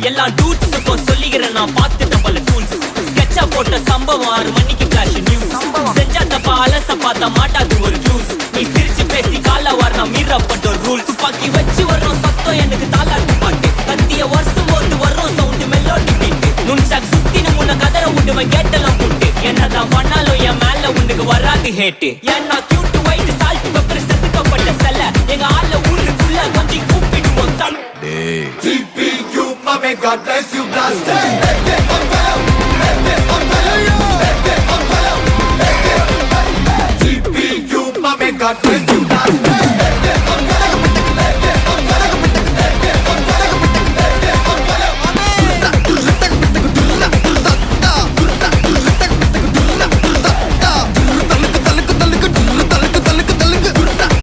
எல்லா டூட்ஸுக்கும் சொல்லிக்கிறேன் நான் பார்த்துட்ட பல டூல்ஸ். ஸ்கெட்சா போட்ட சம்பவம் 6 மணிக்கு ஃபிளாஷ் நியூஸ். செஞ்சா தப்பா அலச பார்த்தா மாட்டாது ஒரு ஜூஸ். நீ சிரிச்சு பேசி கால வரணும் மீறப்பட்ட ரூல். துப்பாக்கி வச்சு வர்றோம் சத்தம் எனக்கு தாலாட்டு பாட்டு. கத்திய வருஷம் போது வர்றோம் சவுண்டு மெல்லோடி பீட்டு. நுண்சாக் சுத்தின முன்ன கதற விடுவேன் கேட்டெல்லாம் போட்டு. என்னதான் பண்ணாலும் என் மேல உனக்கு வராது ஹேட்டு. ஏன்னா கியூட் ஒயிட் சால்ட் பெப்பர் செதுக்கப்பட்ட செல்ல. எங்க ஆள ஊருக்குள்ள கொஞ்சம் கூப்பிடுவோம் தம். TPU, may God bless you, blast it. Let it unveil, let it unveil, let it unveil, let it unveil. TPU, may God bless you, blast it. Let it unveil.